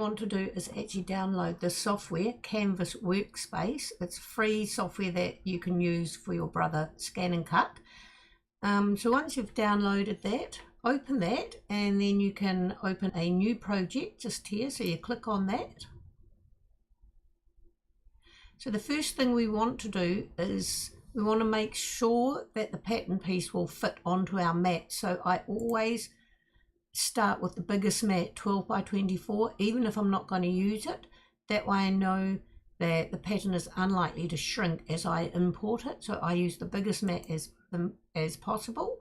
want to do is actually download the software, Canvas Workspace. It's free software that you can use for your brother Scan and Cut. So once you've downloaded that, open that, and then you can open a new project just here. So you click on that. So the first thing we want to do is we want to make sure that the pattern piece will fit onto our mat. So I always start with the biggest mat, 12 by 24, even if I'm not going to use it. That way I know that the pattern is unlikely to shrink as I import it. So I use the biggest mat as possible.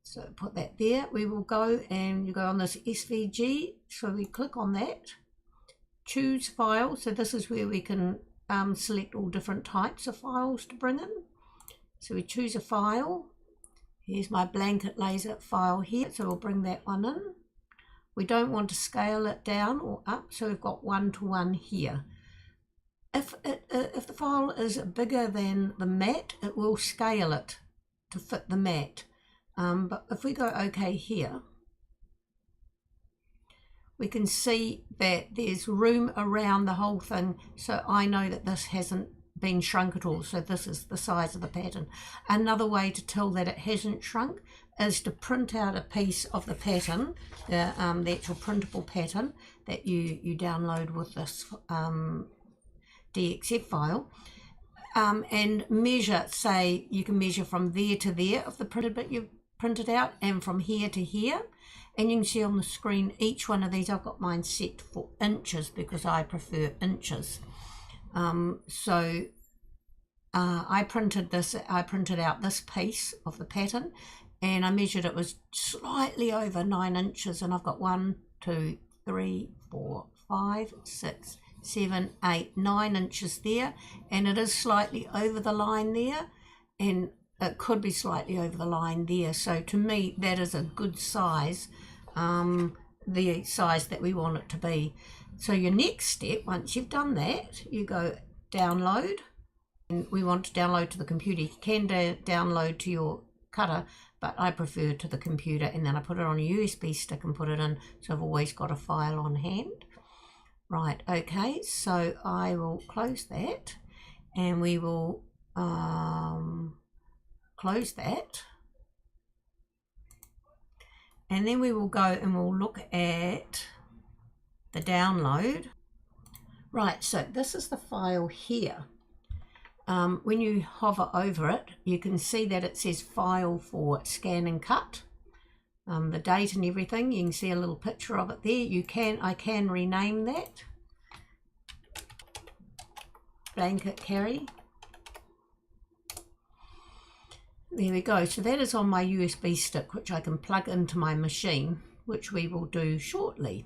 So put that there. We will go and you go on this SVG. So we click on that, choose file. So this is where we can select all different types of files to bring in. So we choose a file. Here's my blanket laser file here, so we'll bring that one in. We don't want to scale it down or up, so we've got 1:1 here. If the file is bigger than the mat, it will scale it to fit the mat. But if we go OK here, we can see that there's room around the whole thing, so I know that this hasn't been shrunk at all. So this is the size of the pattern. Another way to tell that it hasn't shrunk is to print out a piece of the pattern, the actual printable pattern that you download with this DXF file, and measure. Say you can measure from there to there of the printed bit you've printed out, and from here to here. And you can see on the screen each one of these, I've got mine set for inches because I prefer inches. I printed out this piece of the pattern, and I measured it was slightly over 9 inches, and I've got 1, 2, 3, 4, 5, 6, 7, 8, 9 inches there, and it is slightly over the line there, and it could be slightly over the line there. So to me that is a good size, the size that we want it to be. So your next step, once you've done that, you go download, and we want to download to the computer. You can download to your cutter, but I prefer to the computer, and then I put it on a USB stick and put it in, so I've always got a file on hand. Right, okay, so I will close that, and we will close that, and then we will go and we'll look at the download. Right, so this is the file here. When you hover over it, you can see that it says file for scan and cut, the date and everything. You can see a little picture of it there. I can rename that blanket carry. There we go. So that is on my USB stick, which I can plug into my machine, which we will do shortly.